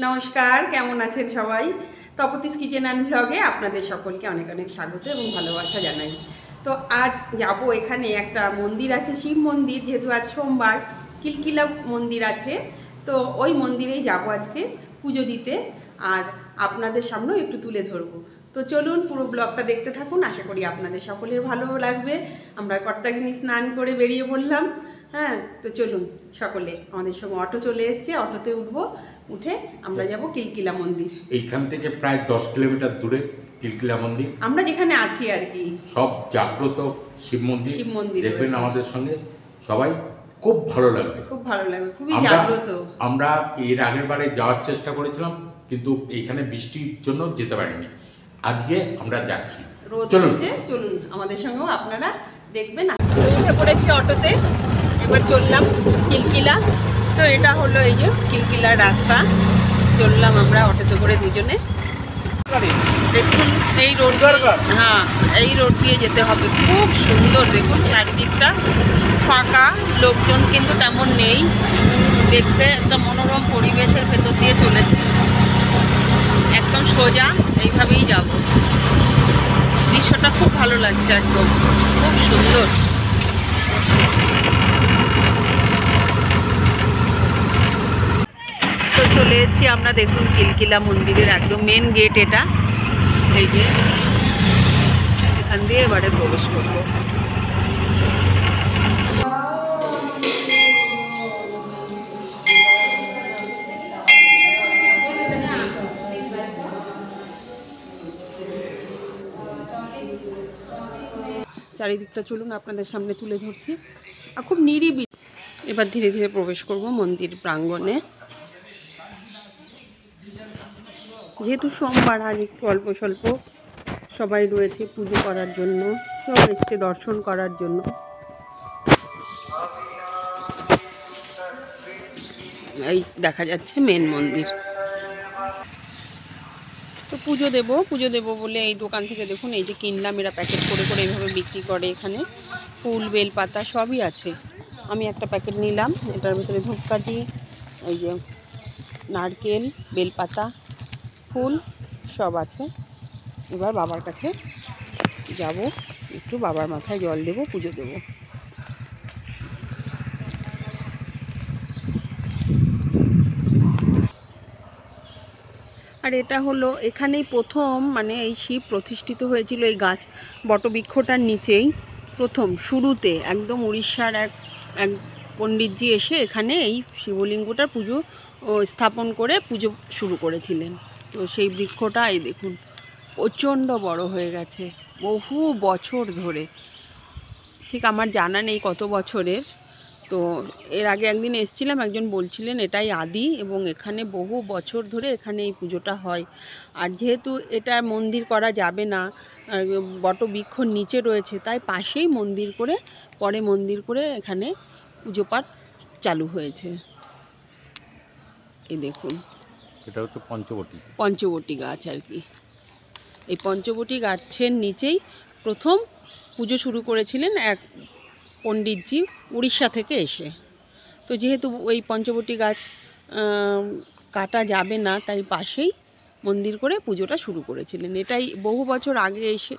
নমস্কার, কেমন আছেন সবাই? তপতিস কিচেন অ্যান্ড ব্লগে আপনাদের সকলকে অনেক অনেক স্বাগত এবং ভালোবাসা জানাই। তো আজ যাব, এখানে একটা মন্দির আছে, শিব মন্দির, যেহেতু আজ সোমবার, কিলকিলা মন্দির আছে। তো ওই মন্দিরেই যাব আজকে পুজো দিতে, আর আপনাদের সামনেও একটু তুলে ধরবো। তো চলুন পুরো ব্লগটা দেখতে থাকুন, আশা করি আপনাদের সকলের ভালো লাগবে। আমরা কর্তাগিনী স্নান করে বেরিয়ে পড়লাম। হ্যাঁ, তো চলুন সকলে, আমাদের সঙ্গে অটো চলে এসছে, অটোতে উঠবো, উঠে আমরা যাব কিলকিলা মন্দির। এইখান থেকে প্রায় 10 কিলোমিটার দূরে কিলকিলা মন্দির, আমরা যেখানে আছি আর কি, সব জাগ্রত শিব মন্দির। শিব মন্দির দেখবেন রয়েছে। আমাদের সঙ্গে সবাই, খুব ভালো লাগবে, খুব ভালো লাগবে, খুবই জাগ্রত। আমরা এর আগের বারে যাওয়ার চেষ্টা করেছিলাম, কিন্তু এইখানে বৃষ্টির জন্য যেতে পারিনি। আজকে আমরা যাচ্ছি, চলুন চলুন আমাদের সঙ্গেও আপনারা দেখবেন। উঠে পড়েছি অটোতে, এবার চললাম কিলকিলা। তো এটা হলো এই যে কিলকিলার রাস্তা, চললাম আমরা অটোতে করে দুজনে। দেখুন এই রোড, হ্যাঁ এই রোড দিয়ে যেতে হবে। খুব সুন্দর, দেখুন চারিদিকটা ফাঁকা, লোকজন কিন্তু তেমন নেই। দেখতে একটা মনোরম পরিবেশের ভেতর দিয়ে চলেছে, একদম সোজা এইভাবেই যাব। দৃশ্যটা খুব ভালো লাগছে, একদম খুব সুন্দর। তো চলে এসেছি আমরা, দেখুন কিলকিলা মন্দিরের একদম মেন গেট এটা। এই যে এখান দিয়ে এবারে প্রবেশ করবো। চারিদিকটা চলুন আপনাদের সামনে তুলে ধরছি, আর খুব নিরিবিলি। এবার ধীরে ধীরে প্রবেশ করব মন্দির প্রাঙ্গণে। যেহেতু সোমবার, আর একটু অল্প স্বল্প সবাই রয়েছে পুজো করার জন্য, কেউ এসছে দর্শন করার জন্য। এই দেখা যাচ্ছে মেন মন্দির। তো পুজো দেবো বলে এই দোকান থেকে দেখুন এই যে কিনলাম, এরা প্যাকেট করে করে এইভাবে বিক্রি করে। এখানে ফুল, বেলপাতা সবই আছে। আমি একটা প্যাকেট নিলাম, এটার ভিতরে ধূপকাঠি, এই যে নারকেল, বেলপাতা, ফুল সব আছে। এবার বাবার কাছে যাব, একটু বাবার মাথায় জল দেব, পুজো দেবো। আর এটা হলো এখানেই প্রথম, মানে এই শিব প্রতিষ্ঠিত হয়েছিল এই গাছ বটবৃক্ষটার নিচেই প্রথম, শুরুতে একদম উড়িষ্যার এক পণ্ডিতজি এসে এখানে এই শিবলিঙ্গটার পুজো স্থাপন করে পুজো শুরু করেছিলেন। তো সেই বৃক্ষটা এই দেখুন প্রচণ্ড বড় হয়ে গেছে, বহু বছর ধরে। ঠিক আমার জানা নেই কত বছরের। তো এর আগে একদিন এসেছিলাম, একজন বলছিলেন এটাই আদি, এবং এখানে বহু বছর ধরে এখানে এই পুজোটা হয়। আর যেহেতু এটা মন্দির করা যাবে না, বটবৃক্ষর নিচে রয়েছে, তাই পাশেই মন্দির করে, পরে মন্দির করে এখানে পুজো পাঠ চালু হয়েছে। এই দেখুন এটা হচ্ছে পঞ্চবটী গাছ আর কি। এই পঞ্চবটী গাছের নিচেই প্রথম পুজো শুরু করেছিলেন এক পণ্ডিতজি উড়িষ্যা থেকে এসে। তো যেহেতু ওই পঞ্চবটী গাছ কাটা যাবে না, তাই পাশেই মন্দির করে পুজোটা শুরু করেছিলেন। এটাই বহু বছর আগে এসে,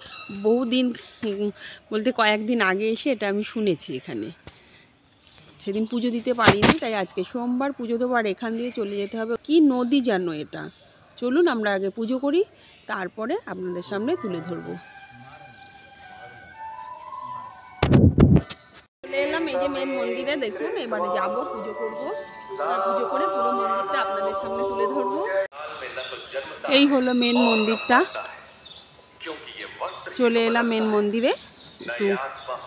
বহুদিন বলতে কয়েকদিন আগে এসে এটা আমি শুনেছি এখানে। সেদিন পুজো দিতে পারিনি, তাই আজকে সোমবার পুজো দেবো, আর এখান দিয়ে চলে যেতে হবে। কি নদী জানো এটা? চলুন আমরা আগে পুজো করি, তারপরে আপনাদের সামনে তুলে ধরবো। চলে এলাম এই যে মেন মন্দিরে, দেখুন এবারে যাব, পুজো করব, আর পুজো করে পুরো মন্দিরটা আপনাদের সামনে তুলে ধরবো। এই হলো মেন মন্দিরটা, চলে এলাম মেন মন্দিরে, একটু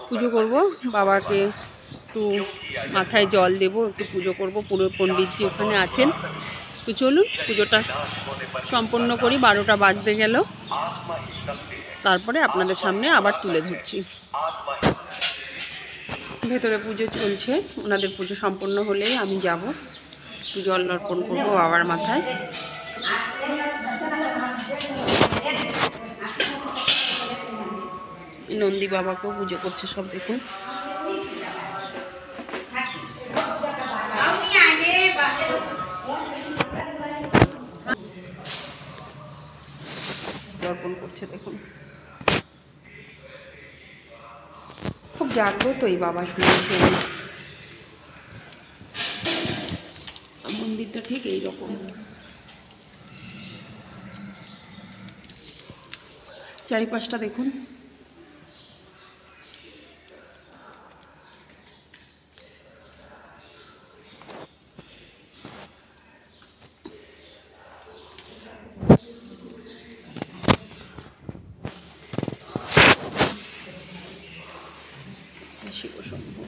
পুজো করব, বাবাকে একটু মাথায় জল দেব, একটু পুজো করব। পুরো পণ্ডিতজি ওখানে আছেন। তো চলুন পুজোটা সম্পন্ন করি, 12টা বাজতে গেল, তারপরে আপনাদের সামনে আবার তুলে ধরছি। ভেতরে পুজো চলছে, ওনাদের পুজো সম্পন্ন হলেই আমি যাব, জল অর্পণ করবো বাবার মাথায়। নন্দী বাবাকেও পুজো করছে সব, দেখুন। অর্পণ করছে দেখুন। খুব জাগ্রত এই বাবা, শুনেছি আমি। মন্দিরটা ঠিক এইরকম, চারিপাশটা দেখুন। শিব শম্ভু।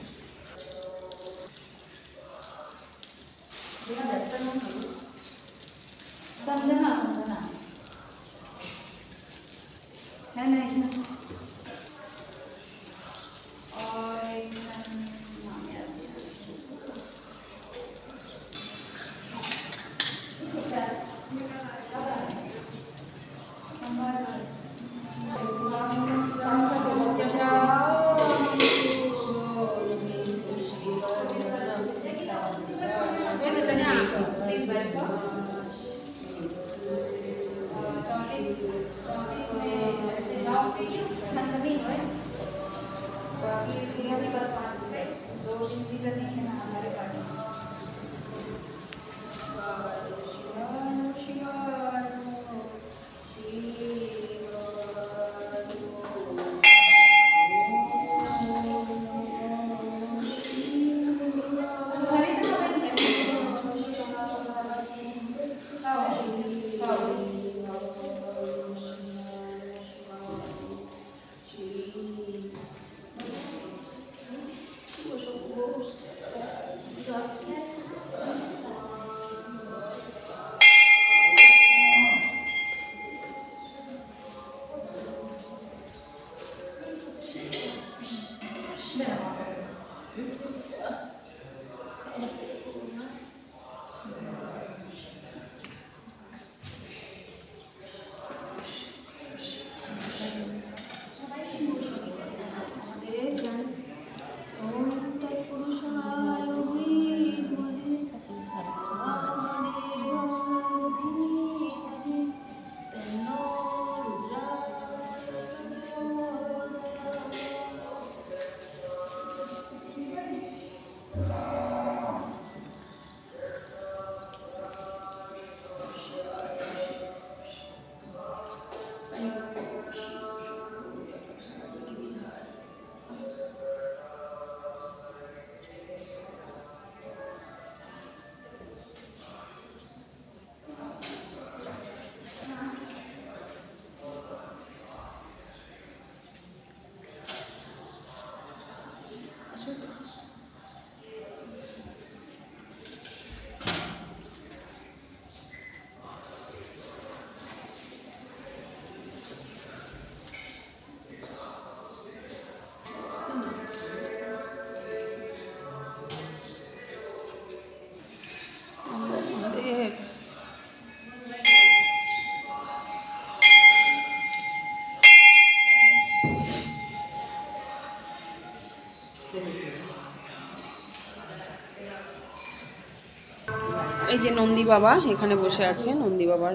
এই যে নন্দী বাবা এখানে বসে আছে, নন্দী বাবার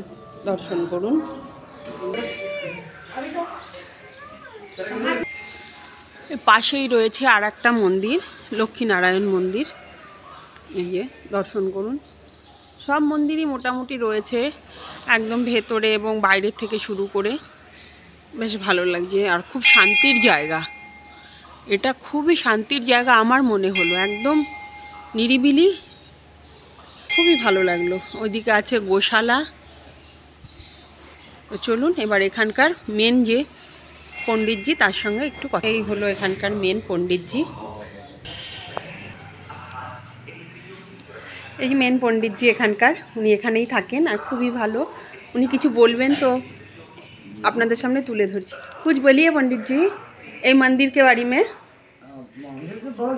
দর্শন করুন। পাশেই রয়েছে আর একটা মন্দির, লক্ষ্মীনারায়ণ মন্দির। এই যে দর্শন করুন। সব মন্দিরই মোটামুটি রয়েছে একদম ভেতরে এবং বাইরের থেকে শুরু করে, বেশ ভালো লাগছে। আর খুব শান্তির জায়গা, এটা খুবই শান্তির জায়গা আমার মনে হলো, একদম নিরিবিলি, খুবই ভালো লাগলো। ওইদিকে আছে গোশালা। তো চলুন এবার এখানকার মেন যে পণ্ডিতজি তার সঙ্গে একটু কথা। এই হলো এখানকার মেন পণ্ডিতজি, এই যে মেন পণ্ডিতজি এখানকার, উনি এখানেই থাকেন আর খুবই ভালো। উনি কিছু বলবেন তো আপনাদের सामने तुले धरছি। कुछ बोलिए पंडित जी, এই मंदिर के बारे में। मंदिर तो बहुत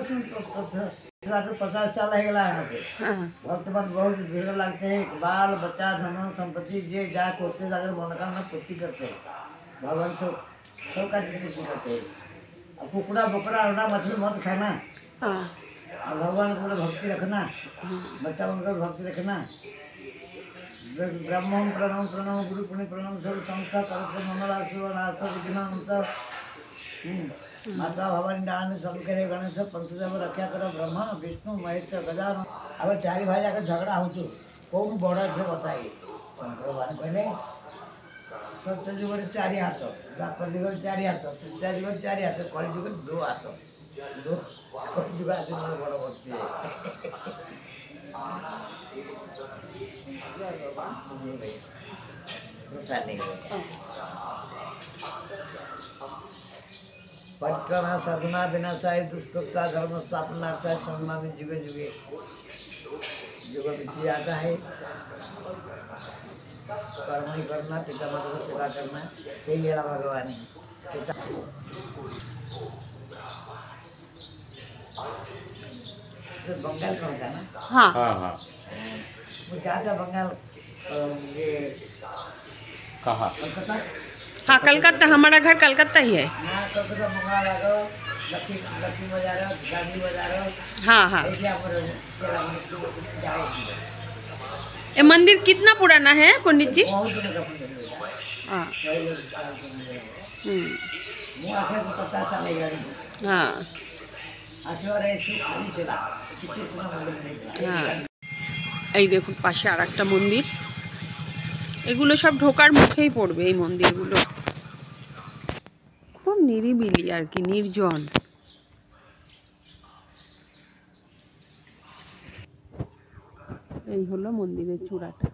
50 साल है गला यहाँ पे। हाँ भक्त बहुत भीड़ लगते हैं, बाल बच्चा धन संपत्ति जे जा करते जाकर मनोकामना पूर्ति करते हैं, भगवान सब का पूर्ति करते हैं। और कुकड़ा बकरा अंडा मछली मत खाना, हाँ और भगवान को भक्ति रखना, बच्चा उनका भक्ति रखना, ब्रह्मं प्रणव प्रणव गुरु पुण्य प्रणव सर्व संस्था करते मनोरा शिव नाथ विघ्नंत माता भवानी दान सब करे गणेश पंचदेव रक्षा करो ब्रह्मा विष्णु महेश गजानन। अब चारि भाई जाकर झगड़ा हो तो कौन बड़ा से बताइए भगवान कहले सत्य जुग चारि हाथ द्वापर जुग चारि हाथ त्रेता जुग चारि हाथ कलि जुग दो हाथ दो कलि जुग हाथ में बड़ भक्ति है। परित्राणा साधना विनाशाय दुष्कृता धर्म स्थापनार्थाय संग्रामी जुगे जुगे युग बीती जाता है। कर्म ही करना पिता माता की सेवा करना यही है भगवान है। तो बंगाल में होता ना। हाँ हाँ हाँ वो क्या था बंगाल ये कहा कलकत्ता। हाँ कलकत्ता, हमारा घर कलकत्ता ही है। हाँ कलकत्ता बंगाल आ गए लक्ष्मी लक्ष्मी बाजार गांधी बाजार हाँ हाँ। ऐसे आप जाएगी ये मंदिर कितना पुराना है पंडित जी? बहुत दिन का मंदिर है। हाँ। हम्म, वो आखिर 50 साल लग गए। हाँ आखिर ऐसे खाली चला किसी इतना मंदिर नहीं হ্যাঁ এই দেখুন পাশে আর একটা মন্দির। এগুলো সব ঢোকার মুখেই পড়বে এই মন্দিরগুলো। খুব নিরিবিলি আর কি, নির্জন। এই হলো মন্দিরের চূড়াটা,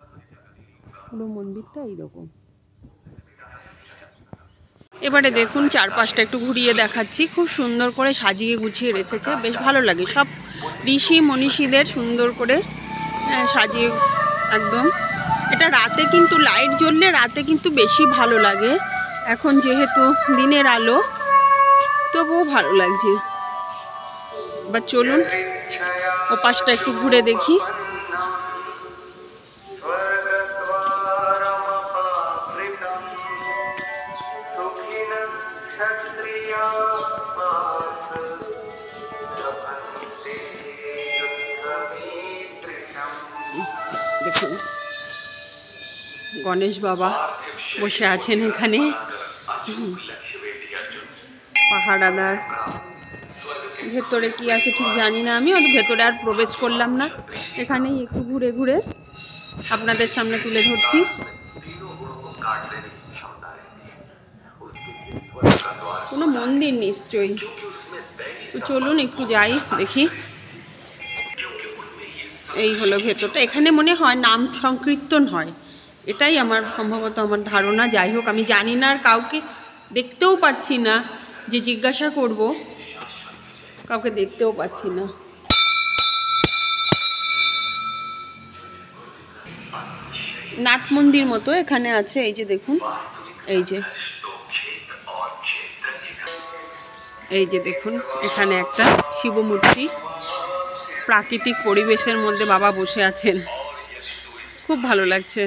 পুরো মন্দিরটা এইরকম। এবারে দেখুন চারপাশটা একটু ঘুরিয়ে দেখাচ্ছি। খুব সুন্দর করে সাজিয়ে গুছিয়ে রেখেছে, বেশ ভালো লাগে। সব ঋষি মনীষীদের সুন্দর করে সাজিয়ে একদম। এটা রাতে কিন্তু লাইট জ্বললে রাতে কিন্তু বেশি ভালো লাগে। এখন যেহেতু দিনের আলো তবুও ভালো লাগছে। এবার চলুন ও পাশটা একটু ঘুরে দেখি। দেখুন গণেশ বাবা বসে আছেন এখানে। পাহাড়াদার ভেতরে কি আছে ঠিক জানি না, আমি ওর ভেতরে আর প্রবেশ করলাম না। এখানেই একটু ঘুরে ঘুরে আপনাদের সামনে তুলে ধরছি। কোনো মন্দির নিশ্চয়ই। তো চলুন একটু যাই দেখি। এই হলো ভেতরটা। এখানে মনে হয় নাম সংকীর্তন হয়, এটাই আমার সম্ভবত আমার ধারণা। যাই হোক আমি জানি না, আর কাউকে দেখতেও পাচ্ছি না যে জিজ্ঞাসা করব, কাউকে দেখতেও পাচ্ছি না। নাট মন্দির মতো এখানে আছে। এই যে দেখুন, এই যে দেখুন এখানে একটা শিব মূর্তি। প্রাকৃতিক পরিবেশের মধ্যে বাবা বসে আছেন, খুব ভালো লাগছে।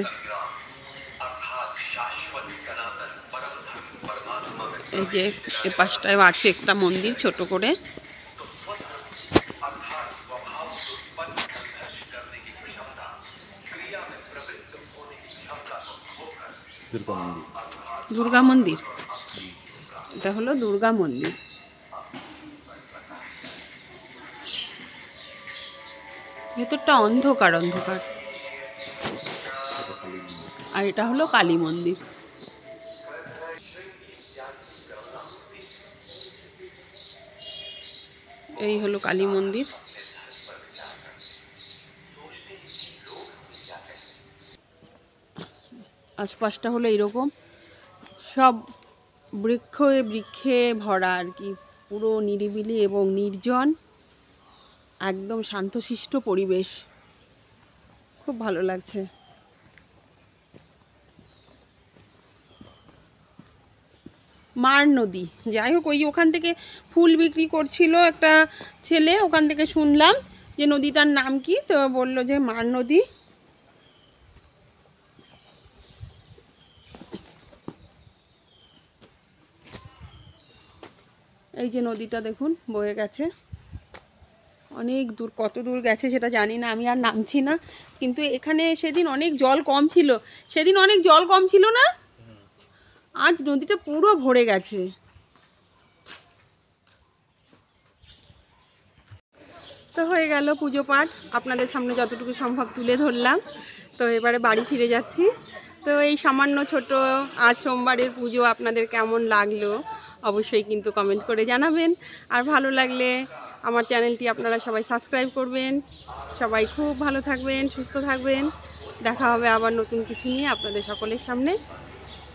এই যে এ পাশটায় আছে একটা মন্দির ছোট করে। দুর্গা মন্দির, এটা হলো দুর্গা মন্দির। ভেতরটা অন্ধকার অন্ধকার। আর এটা হলো কালী মন্দির। এই হলো কালী মন্দির। আশপাশটা হলো এরকম, সব বৃক্ষে ভরা আর কি, পুরো নিরিবিলি এবং নির্জন, একদম শান্তশিষ্ট পরিবেশ, খুব ভালো লাগছে। মার নদী, যাই হোক ওই ওখান থেকে ফুল বিক্রি করছিল একটা ছেলে, ওখান থেকে শুনলাম যে নদীটার নাম কি, তো বললো যে মার নদী। এই যে নদীটা দেখুন বয়ে গেছে, অনেক দূর, কত দূর গেছে সেটা জানি না, আমি আর নামছি না। কিন্তু এখানে সেদিন অনেক জল কম ছিল, সেদিন অনেক জল কম ছিল না, আজ নদীটা পুরো ভরে গেছে। তো হয়ে গেল পুজো পাঠ, আপনাদের সামনে যতটুকু সম্ভব তুলে ধরলাম। তো এবারে বাড়ি ফিরে যাচ্ছি। তো এই সামান্য ছোট আজ সোমবারের পুজো আপনাদের কেমন লাগলো অবশ্যই কিন্তু কমেন্ট করে জানাবেন। আর ভালো লাগলে আমার চ্যানেলটি আপনারা সবাই সাবস্ক্রাইব করবেন। সবাই খুব ভালো থাকবেন, সুস্থ থাকবেন। দেখা হবে আবার নতুন কিছু নিয়ে আপনাদের সকলের সামনে।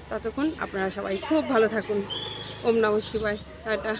ততক্ষণ আপনারা সবাই খুব ভালো থাকুন। ওম নমঃ শিবায়। টাটা।